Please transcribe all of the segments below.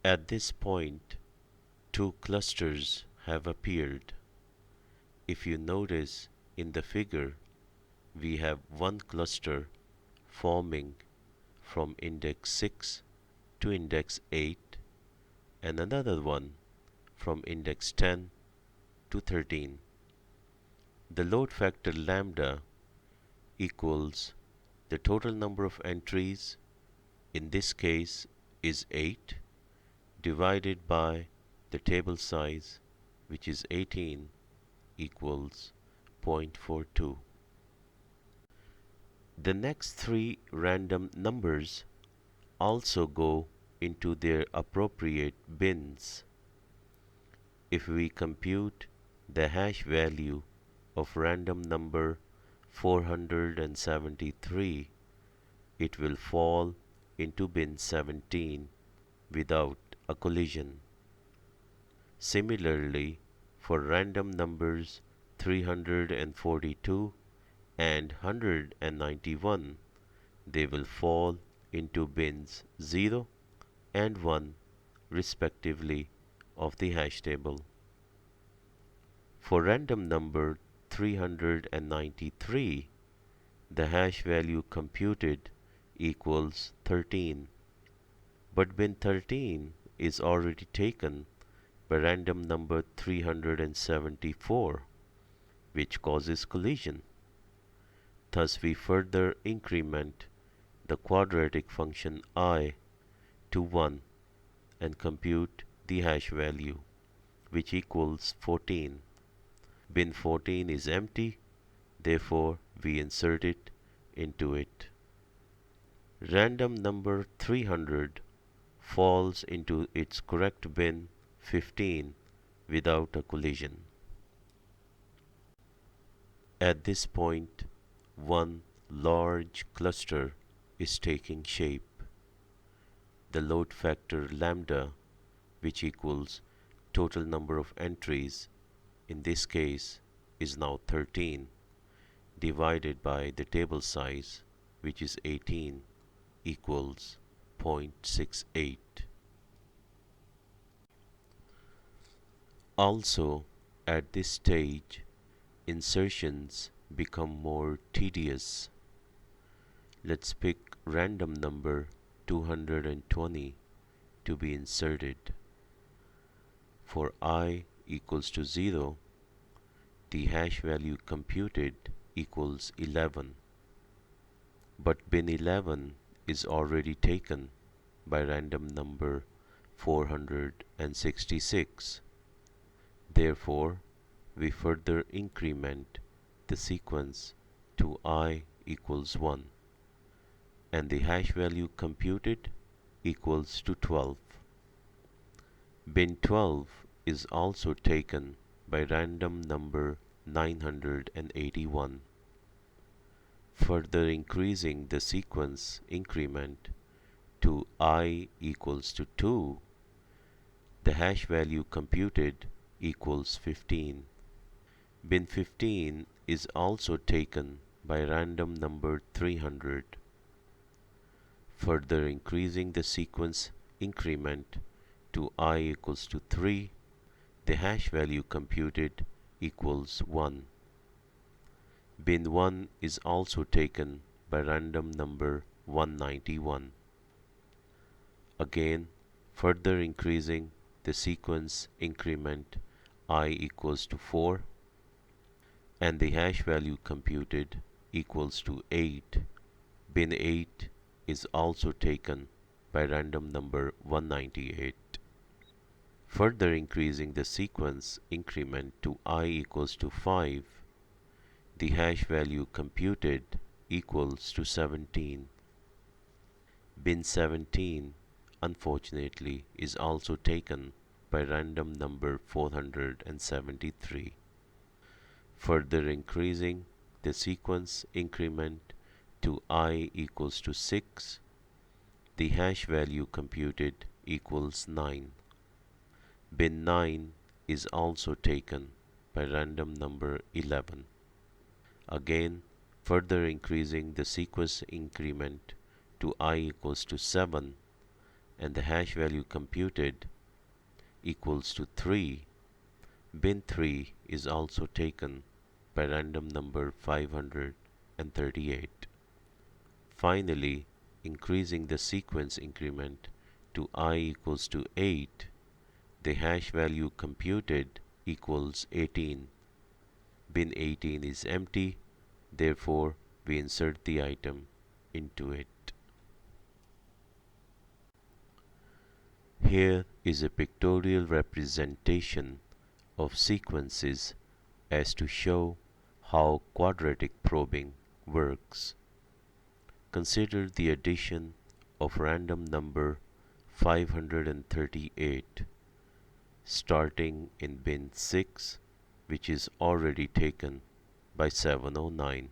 At this point, two clusters have appeared. If you notice in the figure, we have one cluster forming from index 6 to index 8 and another one from index 10 to 13. The load factor lambda equals the total number of entries, in this case is 8, divided by the table size, which is 18, equals 0.42. The next three random numbers also go into their appropriate bins. If we compute the hash value of random number 473, it will fall into bin 17 without a collision. Similarly, for random numbers 342 and 191, they will fall into bins 0 and 1 respectively of the hash table. For random number 393, the hash value computed equals 13, but bin 13 is already taken by random number 374, which causes collision. Thus we further increment the quadratic function I to 1 and compute the hash value, which equals 14. Bin 14 is empty, therefore we insert it into it. Random number 300 falls into its correct bin 15 without a collision. At this point, one large cluster is taking shape. The load factor lambda, which equals total number of entries, in this case is now 13, divided by the table size, which is 18, equals 0.68. Also, at this stage, insertions become more tedious. Let's pick random number 220 to be inserted. For I equals to 0, the hash value computed equals 11. But bin 11 is already taken by random number 466. Therefore, we further increment the sequence to I equals 1, and the hash value computed equals to 12. Bin 12 is also taken by random number 981. Further increasing the sequence increment to I equals to 2, the hash value computed equals 15. Bin 15 is also taken by random number 300. Further increasing the sequence increment to I equals to 3, the hash value computed equals 1. Bin 1 is also taken by random number 191. Again, further increasing the sequence increment I equals to 4, and the hash value computed equals to 8. Bin 8 is also taken by random number 198. Further increasing the sequence increment to I equals to 5, the hash value computed equals to 17. Bin 17, unfortunately, is also taken by random number 473. Further increasing the sequence increment to I equals to 6, the hash value computed equals 9. Bin 9 is also taken by random number 11. Again, further increasing the sequence increment to I equals to 7, and the hash value computed equals to 3, bin 3 is also taken by random number 538. Finally, increasing the sequence increment to I equals to 8, the hash value computed equals 18. Bin 18 is empty, therefore we insert the item into it. Here is a pictorial representation of sequences as to show how quadratic probing works. Consider the addition of random number 538 starting in bin 6, which is already taken by 709.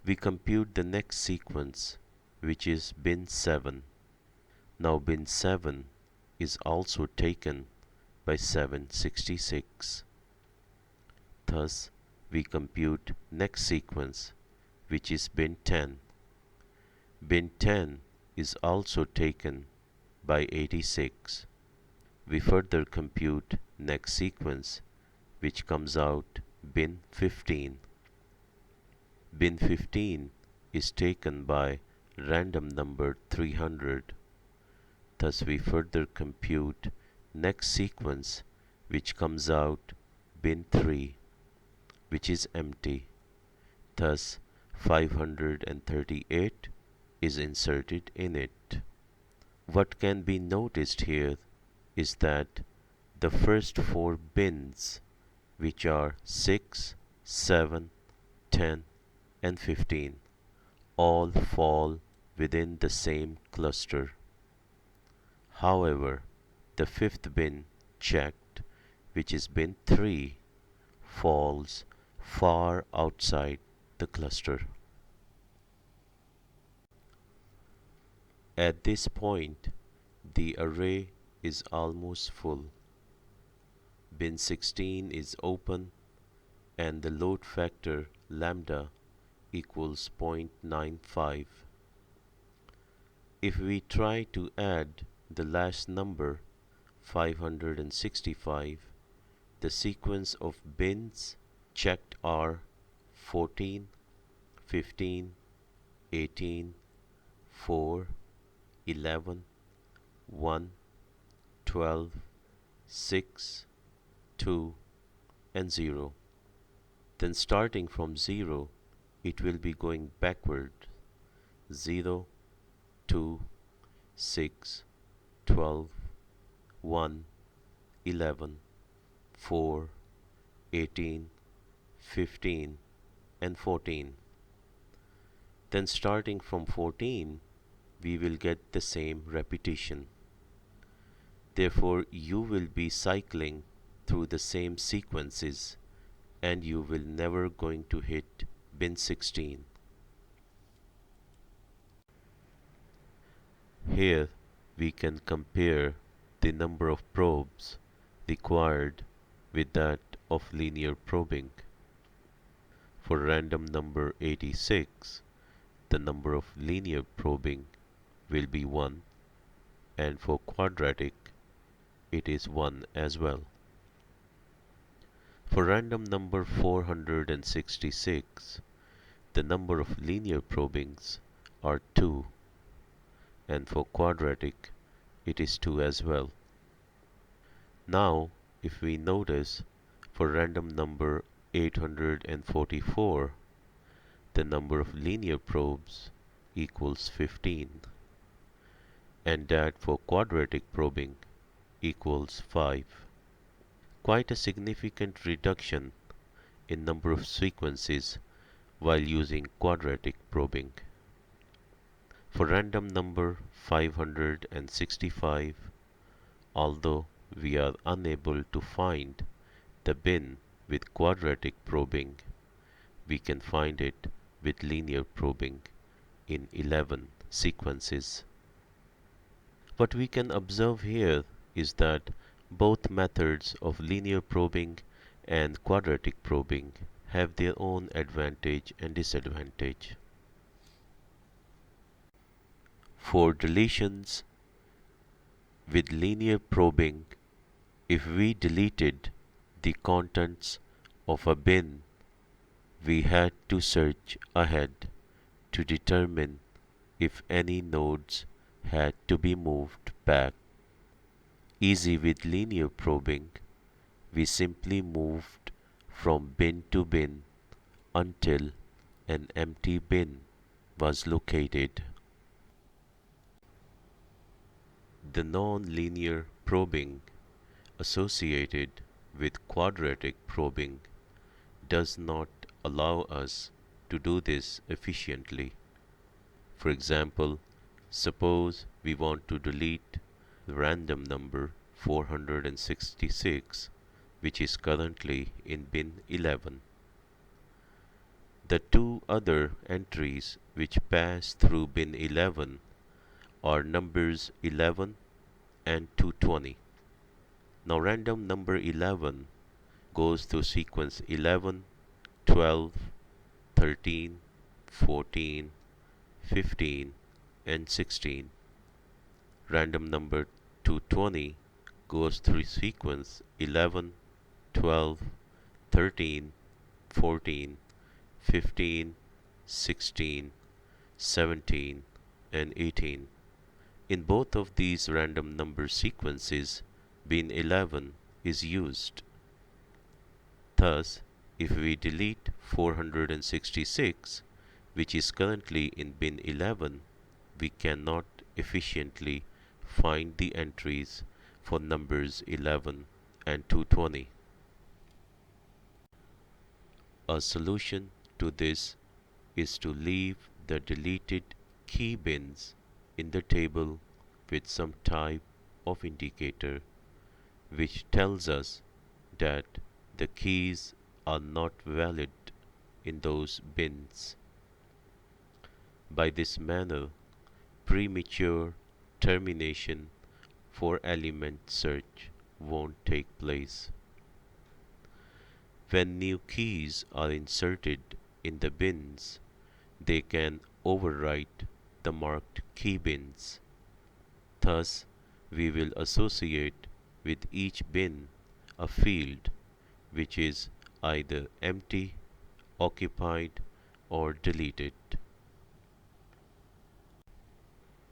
We compute the next sequence, which is bin 7. Now bin 7 is also taken by 766. Thus, we compute next sequence, which is bin 10. Bin 10 is also taken by 86. We further compute next sequence, which comes out bin 15. Bin 15 is taken by random number 300. Thus we further compute next sequence, which comes out bin 3, which is empty. Thus 538 is inserted in it. What can be noticed here is that the first four bins, which are 6, 7, 10, and 15, all fall within the same cluster. However, the fifth bin checked, which is bin 3, falls far outside the cluster. At this point, the array is almost full. Bin 16 is open and the load factor lambda equals 0.95. If we try to add the last number 565, the sequence of bins checked are 14, 15, 18, 4, 11, 1, 12, 6, 2, and 0. Then starting from 0, it will be going backward. 0, 2, 6, 12, 1, 11, 4, 18, 15, and 14. Then starting from 14, we will get the same repetition. Therefore, you will be cycling through the same sequences and you will never going to hit bin 16. Here we can compare the number of probes required with that of linear probing. For random number 86, the number of linear probing will be 1, and for quadratic it is 1 as well. For random number 466, the number of linear probings are 2, and for quadratic it is 2 as well. Now, if we notice for random number 844, the number of linear probes equals 15, and that for quadratic probing equals 5. Quite a significant reduction in number of sequences while using quadratic probing. For random number 565, although we are unable to find the bin with quadratic probing, we can find it with linear probing in 11 sequences. What we can observe here is that both methods of linear probing and quadratic probing have their own advantage and disadvantage. For deletions, With linear probing, if we deleted the contents of a bin, we had to search ahead to determine if any nodes had to be moved back. Easy with linear probing, we simply moved from bin to bin until an empty bin was located. The non-linear probing associated with quadratic probing does not allow us to do this efficiently. For example, suppose we want to delete the random number 466, which is currently in bin 11. The two other entries which pass through bin 11 are numbers 11 and 220. Now random number 11 goes through sequence 11, 12, 13, 14, 15, and 16. Random number 220 goes through sequence 11, 12, 13, 14, 15, 16, 17, and 18. In both of these random number sequences, bin 11 is used. Thus, if we delete 466, which is currently in bin 11, we cannot efficiently find the entries for numbers 11 and 220. A solution to this is to leave the deleted key bins in the table with some type of indicator which tells us that the keys are not valid in those bins. By this manner, premature termination for element search won't take place. When new keys are inserted in the bins, they can overwrite the marked key bins. Thus, we will associate with each bin a field which is either empty, occupied, or deleted.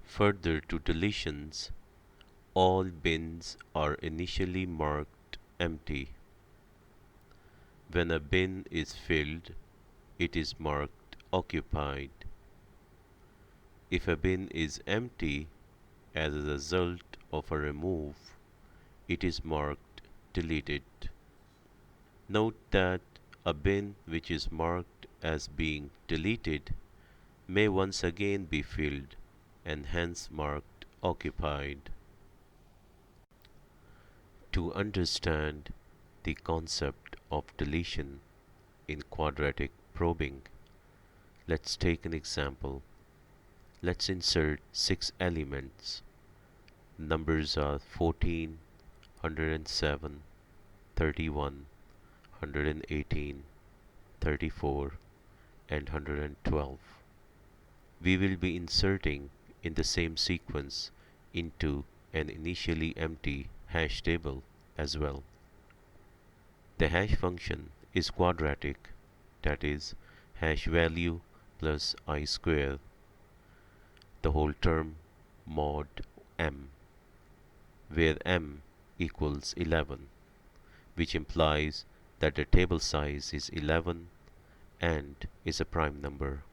Further to deletions, all bins are initially marked empty. When a bin is filled, it is marked occupied. If a bin is empty as a result of a remove, it is marked deleted. Note that a bin which is marked as being deleted may once again be filled and hence marked occupied. To understand the concept of deletion in quadratic probing, let's take an example. Let's insert 6 elements. Numbers are 14, 107, 31, 118, 34, and 112. We will be inserting in the same sequence into an initially empty hash table as well. The hash function is quadratic, that is, hash value plus I square, the whole term mod m, where m equals 11, which implies that the table size is 11 and is a prime number.